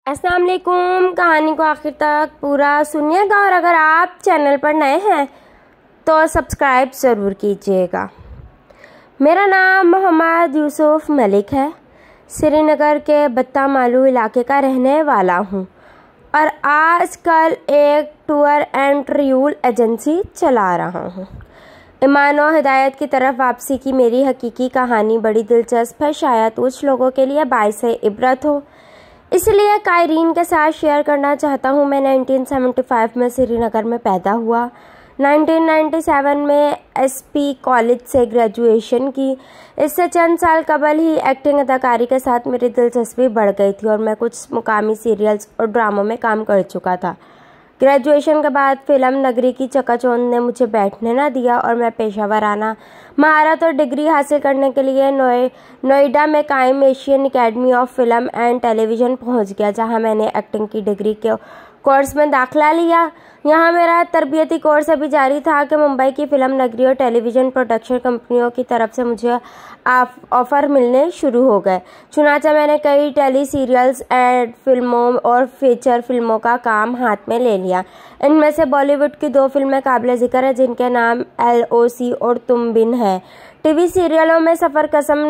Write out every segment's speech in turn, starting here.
السلام علیکم. کہانی کو آخر تک پورا سنیے گا اور اگر آپ چینل پر نئے ہیں تو سبسکرائب ضرور کیجیے گا. میرا نام محمد یوسف ملک ہے. سری نگر کے بتہ مالو علاقے کا رہنے والا ہوں اور آج کل ایک ٹور اینڈ ٹریول ایجنسی چلا رہا ہوں. ایمان و ہدایت کی طرف واپسی کی میری حقیقی کہانی بڑی دلچسپ ہے. شاید کچھ لوگوں کے لیے باعث عبرت ہو، اس لیے قائرین کے ساتھ شیئر کرنا چاہتا ہوں. میں 1975 میں سری نگر میں پیدا ہوا. 1997 میں ایس پی کالج سے گریجویشن کی. اس سے چند سال قبل ہی ایکٹنگ اداکاری کے ساتھ میری دلچسپی بڑھ گئی تھی اور میں کچھ مقامی سیریلز اور ڈراموں میں کام کر چکا تھا. گریجویشن کے بعد فلم نگری کی چکا چوند نے مجھے بیٹھنے نہ دیا اور میں پیشہ ورانہ مہارت اور ڈگری حاصل کرنے کے لیے نوئیڈا میں قائم Asian academy of film and television پہنچ گیا، جہاں میں نے ایکٹنگ کی ڈگری کے کورس میں داخلہ لیا. یہاں میرا تربیتی کورس ابھی جاری تھا کہ ممبئی کی فلم نگری اور ٹیلی ویژن پروڈکشن کمپنیوں کی طرف سے مجھے آفر ملنے شروع ہو گئے. چنانچہ میں نے کئی ٹیلی سیریلز، ایڈ فلموں اور فیچر فلموں کا کام ہاتھ میں لے لیا. ان میں سے بالی ووڈ کی 2 فلمیں قابل ذکر ہیں جن کے نام LOC اور تم بن ہے. ٹی وی سیریلوں میں سفر، قسم،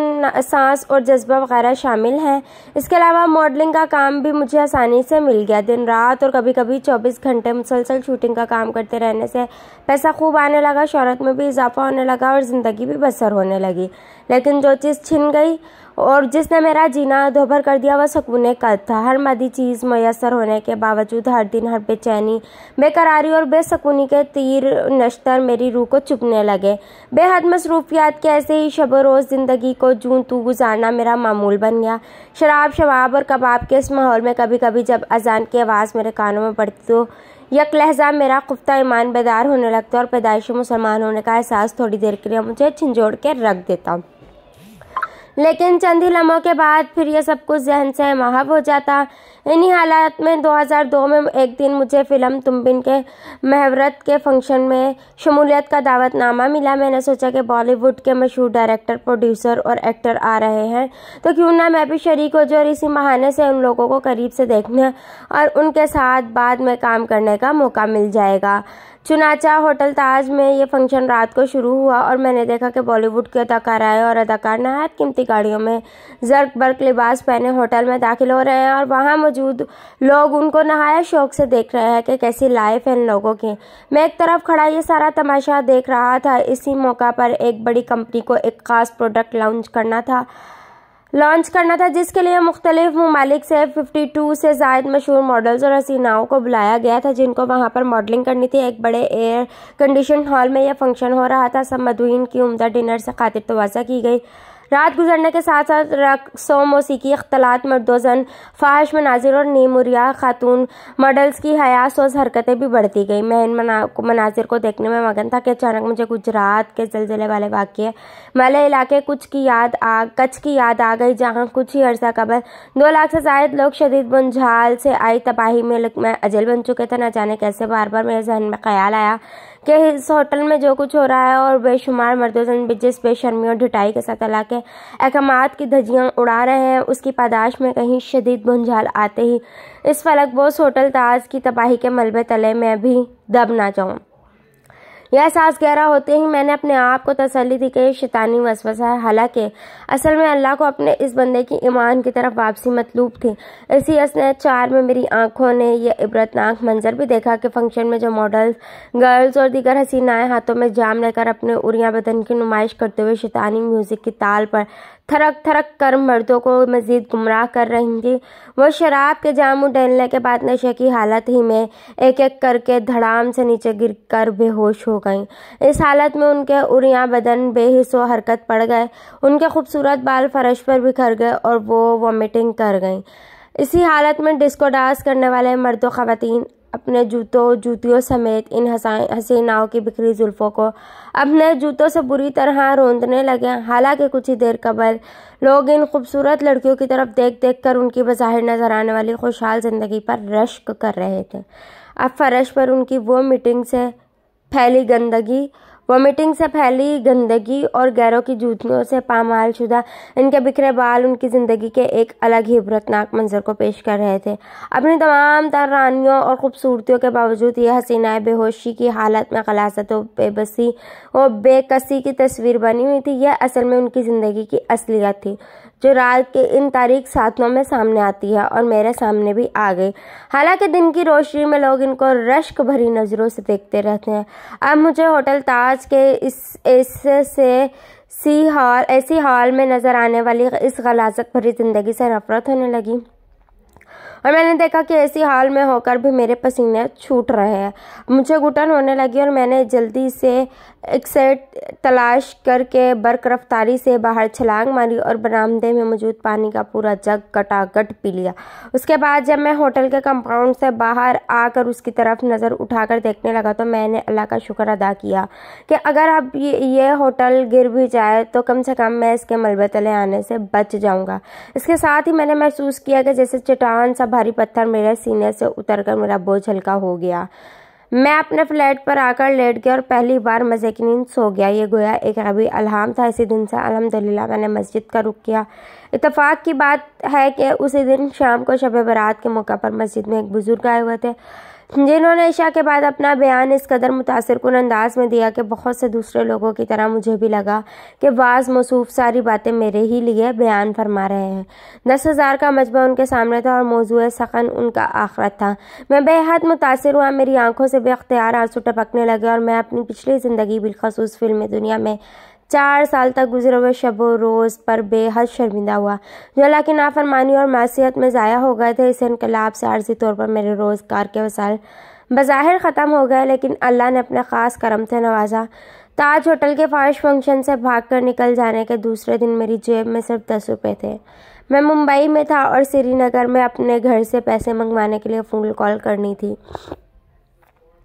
سانس اور جذبہ وغیرہ شامل ہیں. اس کے علاوہ ماڈلنگ کا کام بھی مجھے آسانی سے مل گیا. دن رات اور کبھی کبھی 24 گھنٹے مسلسل شوٹنگ کا کام کرتے رہنے سے پیسہ خوب آنے لگا، شہرت میں بھی اضافہ ہونے لگا اور زندگی بھی بسر ہونے لگی. لیکن جو چیز چھن گئی اور جس نے میرا جینا دوبھر کر دیا وہ سکون قلب تھا. ہر مادی چیز میسر ہونے کے باوجود ہر دن ہر بے چینی، بے قراری اور بے سکونی کے تیر نشتر میری روح کو چبھنے لگے. بے حد مصروفیات کے ایسے ہی شب و روز زندگی کو جوں تو گزارنا میرا معمول بن گیا. شراب، شباب اور کباب کے اس ماحول میں کبھی کبھی جب اذان کی آواز میرے کانوں میں پڑتی تو یک لہجہ میرا خفتہ ایمان بیدار ہونے لگتا اور پیدائشی مسلمان ہونے کا احساس تھوڑی دیر کے لیے مجھے جھنجھوڑ کے رکھ دیتا. لیکن چند ہی لمحوں کے بعد پھر یہ سب کچھ ذہن سے محو ہو جاتا. انہی حالات میں 2002 میں ایک دن مجھے فلم تم بن کے محاورت کے فنکشن میں شمولیت کا دعوت نامہ ملا. میں نے سوچا کہ بالی ووڈ کے مشہور ڈائریکٹر، پروڈیوسر اور ایکٹر آ رہے ہیں تو کیوں نہ میں بھی شریک ہو جاؤں اور اسی بہانے سے ان لوگوں کو قریب سے دیکھنے اور ان کے ساتھ بعد میں کام کرنے کا موقع مل جائے گا. چنانچہ ہوٹل تاج میں یہ فنکشن رات کو شروع ہوا اور میں نے دیکھا کہ بالی ووڈ کے اداکارائیں اور اداکار نہایت قیمتی گاڑیوں میں زرق برق لباس پہنے ہوٹل میں داخل ہو رہے ہیں اور وہاں موجود لوگ ان کو نہایت شوق سے دیکھ رہے ہیں کہ کیسی لائف ہے ان لوگوں کی. میں ایک طرف کھڑا یہ سارا تماشا دیکھ رہا تھا. اسی موقع پر ایک بڑی کمپنی کو ایک خاص پروڈکٹ لانچ کرنا تھا جس کے لیے مختلف ممالک سے 52 سے زائد مشہور ماڈلز اور حسیناؤں کو بلایا گیا تھا جن کو وہاں پر ماڈلنگ کرنی تھی. ایک بڑے ایئر کنڈیشن ہال میں یہ فنکشن ہو رہا تھا. سب مدعوین کی عمدہ ڈنر سے خاطر توازہ کی گئی. رات گزرنے کے ساتھ ساتھ رقص و موسیقی، اختلاط، مرد و زن، فاحش مناظر اور نیموریا خاتون ماڈلز کی حیاسوز حرکتیں بھی بڑھتی گئیں. میں ان مناظر کو دیکھنے میں مگن تھا کہ اچانک مجھے گجرات کے زلزلے والے واقعے والے علاقے کچھ کی یاد آ گئی جہاں کچھ ہی عرصہ قبل 2 لاکھ سے زائد لوگ شدید بنجھال سے آئی تباہی میں اجل بن چکے تھے. نہ جانے کیسے بار بار میرے ذہن میں خیال آیا کہ اس ہوٹل میں جو کچھ ہو رہا ہے اور بے شمار مرد و زن جس بے شرمی اور ڈھٹائی کے ساتھ اللہ کے احکامات کی دھجیاں اڑا رہے ہیں، اس کی پاداش میں کہیں شدید بنجھال آتے ہی اس فلک بوس ہوٹل تاج کی تباہی کے ملبے تلے میں بھی دب نہ جاؤں. یہ احساس گہرا ہوتے ہی میں نے اپنے آپ کو تسلی دی کہ یہ شیطانی وسوسہ ہے، حالانکہ اصل میں اللہ کو اپنے اس بندے کی ایمان کی طرف واپسی مطلوب تھی. اسی اثناء 4 میں میری آنکھوں نے یہ عبرتناک منظر بھی دیکھا کہ فنکشن میں جو ماڈلز، گرلز اور دیگر حسینائیں ہاتھوں میں جام لے کر اپنے عریاں بدن کی نمائش کرتے ہوئے شیطانی میوزک کی تال پر تھرک تھرک کر مردوں کو مزید گمراہ کر رہی تھی، وہ شراب کے جام ڈلنے کے بعد نشے کی حالت ہی میں ایک ایک کر کے دھڑام سے نیچے گر کر بے ہوش ہو گئیں. اس حالت میں ان کے عریاں بدن بے حس و حرکت پڑ گئے، ان کے خوبصورت بال فرش پر بکھر گئے اور وہ وامٹنگ کر گئیں. اسی حالت میں ڈسکو ڈانس کرنے والے مرد و خواتین اپنے جوتیوں سمیت ان حسیناؤں کی بکھری زلفوں کو اپنے جوتوں سے بری طرح روندنے لگے. حالانکہ کچھ ہی دیر قبل لوگ ان خوبصورت لڑکیوں کی طرف دیکھ دیکھ کر ان کی بظاہر نظر آنے والی خوشحال زندگی پر رشک کر رہے تھے. اب فرش پر ان کی وہ میٹنگ سے پھیلی گندگی، وومیٹنگ سے پھیلی گندگی اور غیروں کی جوتیوں سے پامال شدہ ان کے بکھرے بال ان کی زندگی کے ایک الگ ہی عبرتناک منظر کو پیش کر رہے تھے۔ اپنی تمام تر رانیوں اور خوبصورتیوں کے باوجود یہ حسینہ بے ہوشی کی حالت میں غلاظت و بے بسی و بے کسی کی تصویر بنی ہوئی تھی۔ یہ اصل میں ان کی زندگی کی اصلیت تھی جو رات کے ان تاریک ساتھوں میں سامنے آتی ہے اور میرے سامنے بھی آ گئی۔ حالانکہ دن کی روشنی میں لوگ ان کو رشک بھری نظروں سے دیکھتے رہتے ہیں، اب مجھے ہوٹل تاج کے ایسی ہال میں نظر آنے والی اس غلاظت بھری زندگی سے نفرت ہونے لگی، اور میں نے دیکھا کہ ایسی حال میں ہو کر بھی میرے پسینے چھوٹ رہے ہیں۔ مجھے گھٹن ہونے لگی اور میں نے جلدی سے ایکسٹ تلاش کر کے برق رفتاری سے باہر چھلانگ ماری اور برآمدے میں موجود پانی کا پورا جگ گٹاگٹ پی لیا۔ اس کے بعد جب میں ہوٹل کے کمپاؤنڈ سے باہر آ کر اس کی طرف نظر اٹھا کر دیکھنے لگا تو میں نے اللہ کا شکر ادا کیا کہ اگر اب یہ ہوٹل گر بھی جائے تو کم سے کم میں اس کے ملبے تلے آنے سے بچ جاؤں گا۔ اس کے ساتھ ہی میں نے محسوس کیا کہ جیسے چٹان سا بھاری پتھر میرے سینے سے اتر کر میرا بوجھ ہلکا ہو گیا۔ میں اپنے فلیٹ پر آ کر لیٹ گیا اور پہلی بار مزے کی نیند سو گیا۔ یہ گویا ایک غیبی الہام تھا۔ اسی دن سے الحمدللہ میں نے مسجد کا رخ کیا۔ اتفاق کی بات ہے کہ اسی دن شام کو شب برات کے موقع پر مسجد میں ایک بزرگ آئے ہوئے تھے جنہوں نے عشاء کے بعد اپنا بیان اس قدر متاثر کن انداز میں دیا کہ بہت سے دوسرے لوگوں کی طرح مجھے بھی لگا کہ بعض موصوف ساری باتیں میرے ہی لیے بیان فرما رہے ہیں۔ 10,000 کا مجمع ان کے سامنے تھا اور موضوع سخن ان کا آخرت تھا۔ میں بے حد متاثر ہوا، میری آنکھوں سے بے اختیار آنسو ٹپکنے لگے اور میں اپنی پچھلی زندگی بالخصوص فلمی دنیا میں 4 سال تک گزرے ہوئے شب و روز پر بے حد شرمندہ ہوا جو اللہ کی نافرمانی اور معصیت میں ضائع ہو گئے تھے۔ اس انقلاب سے عارضی طور پر میرے روزگار کے وسائل بظاہر ختم ہو گئے، لیکن اللہ نے اپنے خاص کرم سے نوازا۔ تاج ہوٹل کے فحش فنکشن سے بھاگ کر نکل جانے کے دوسرے دن میری جیب میں صرف 10 روپے تھے۔ میں ممبئی میں تھا اور سری نگر میں اپنے گھر سے پیسے منگوانے کے لیے فون کال کرنی تھی،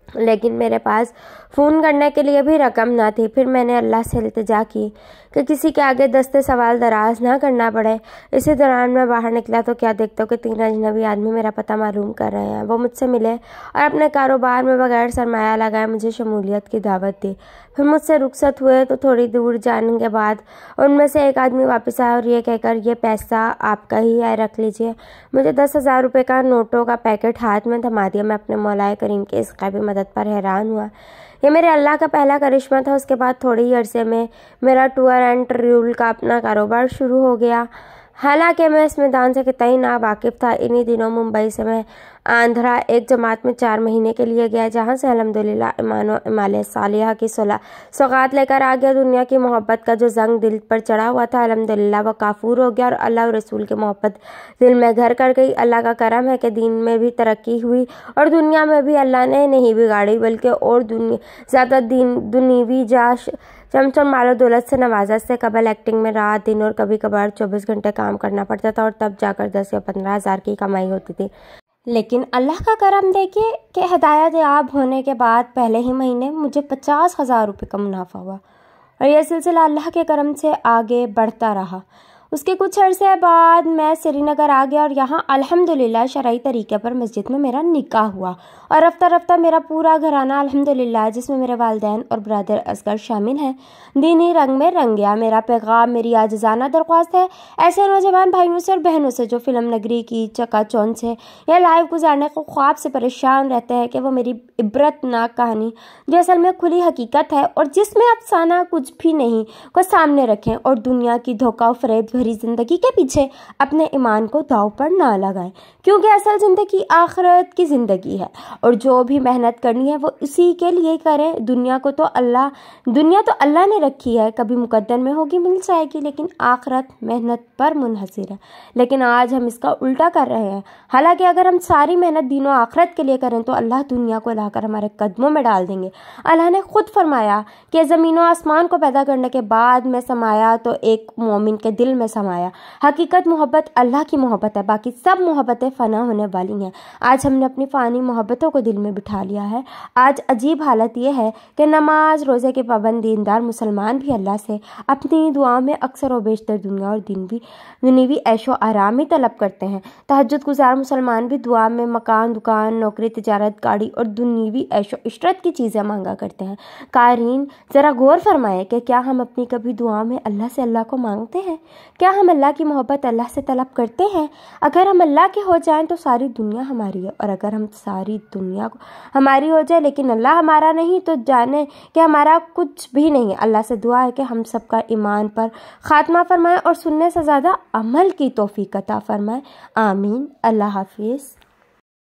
لیکن میرے پاس فون کرنے کے لیے بھی رقم نہ تھی۔ پھر میں نے اللہ سے التجا کی کہ کسی کے آگے دستے سوال دراز نہ کرنا پڑے۔ اسی دوران میں باہر نکلا تو کیا دیکھتا ہوں کہ 3 اجنبی آدمی میرا پتہ معلوم کر رہے ہیں۔ وہ مجھ سے ملے اور اپنے کاروبار میں بغیر سرمایہ لگائے مجھے شمولیت کی دعوت دی۔ پھر مجھ سے رخصت ہوئے تو تھوڑی دور جانے کے بعد ان میں سے ایک آدمی واپس آیا اور یہ کہہ کر یہ پیسہ آپ کا ہی ہے، رکھ لیجئے۔ مجھے 10,000 روپے کا نوٹوں کا پیکٹ ہاتھ میں تھما دیا۔ میں اپنے مولا کریم کے اس غیبی مدد پر حیران ہوا۔ یہ میرے اللہ کا پہلا کرشمہ تھا۔ اس کے بعد تھوڑے ہی عرصے میں میرا ٹور اینڈ ٹریول کا اپنا کاروبار شروع ہو گیا۔ حالانکہ میں اس میدان سے قطعی ناواقف تھا۔ انہی دنوں ممبئی سے میں آندھرا ایک جماعت میں 4 مہینے کے لیے گیا، جہاں سے الحمدللہ ایمان و اعمال صالحہ کی سوغات لے کر آ گیا۔ دنیا کی محبت کا جو زنگ دل پر چڑھا ہوا تھا الحمدللہ وہ کافور ہو گیا اور اللہ اور رسول کی محبت دل میں گھر کر گئی۔ اللہ کا کرم ہے کہ دین میں بھی ترقی ہوئی اور دنیا میں بھی اللہ نے نہیں بگاڑی بلکہ اور زیادہ دنیوی چمچم مال و دولت سے نوازا۔ اس سے قبل ایکٹنگ میں رات دن اور کبھی کبھار 24 گھنٹے کام کرنا پڑتا تھا اور تب جا کر 10 یا 15 ہزار کی کمائی ہوتی تھی، لیکن اللہ کا کرم دیکھیے کہ ہدایت یاب ہونے کے بعد پہلے ہی مہینے مجھے 50,000 روپے کا منافع ہوا اور یہ سلسلہ اللہ کے کرم سے آگے بڑھتا رہا۔ اس کے کچھ عرصے بعد میں سری نگر آ گیا اور یہاں الحمدللہ شرعی طریقے پر مسجد میں میرا نکاح ہوا اور رفتہ رفتہ میرا پورا گھرانہ الحمدللہ جس میں میرے والدین اور برادر اصغر شامل ہیں دینی رنگ میں رنگ گیا۔ میرا پیغام، میری عاجزانہ درخواست ہے ایسے نوجوان بھائیوں سے اور بہنوں سے جو فلم نگری کی چکا چوند سے یا لائیو گزارنے کو خواب سے پریشان رہتے ہیں کہ وہ میری عبرت ناک کہانی جو اصل میں کھلی حقیقت ہے اور جس میں افسانہ کچھ بھی نہیں کو سامنے رکھیں اور دنیا کی دھوکہ و فریب بھری زندگی کے پیچھے اپنے ایمان کو داؤ پر نہ لگائیں، کیونکہ اصل زندگی آخرت کی زندگی ہے اور جو بھی محنت کرنی ہے وہ اسی کے لیے کریں۔ دنیا تو اللہ نے رکھی ہے، کبھی مقدر میں ہوگی مل جائے گی، لیکن آخرت محنت پر منحصر ہے۔ لیکن آج ہم اس کا الٹا کر رہے ہیں۔ حالانکہ اگر ہم ساری محنت دین و آخرت کے لیے کریں تو اللہ دنیا کو لا کر ہمارے قدموں میں ڈال دیں گے۔ اللہ نے خود فرمایا کہ زمین و آسمان کو پیدا کرنے کے بعد میں سمایا تو ایک مومن کے دل میں سمایا۔ حقیقت محبت اللہ کی محبت ہے، باقی سب محبتیں فنا ہونے والی ہیں۔ آج ہم نے اپنی فانی محبتوں کو دل میں بٹھا لیا ہے۔ آج عجیب حالت یہ ہے کہ نماز روزے کے پابند دیندار مسلمان بھی اللہ سے اپنی دعاؤں میں اکثر و بیشتر دنیا اور دنیوی عیش و آرام ہی طلب کرتے ہیں۔ تہجد گزار مسلمان بھی دعا میں مکان، دکان، نوکری، تجارت، گاڑی اور دنیوی عیش و عشرت کی چیزیں مانگا کرتے ہیں۔ قارئین ذرا غور فرمائیں کہ کیا ہم اپنی کبھی دعا میں اللہ سے اللہ کو مانگتے ہیں؟ کیا ہم اللہ کی محبت اللہ سے طلب کرتے ہیں؟ اگر ہم اللہ کے ہو جائیں تو ساری دنیا ہماری ہے، اور اگر ہم ساری دنیا ہماری ہو جائے لیکن اللہ ہمارا نہیں تو جانیں کہ ہمارا کچھ بھی نہیں۔ اللہ سے دعا ہے کہ ہم سب کا ایمان پر خاتمہ فرمائے اور سننے سے زیادہ عمل کی توفیق عطا فرمائے۔ آمین۔ اللہ حافظ۔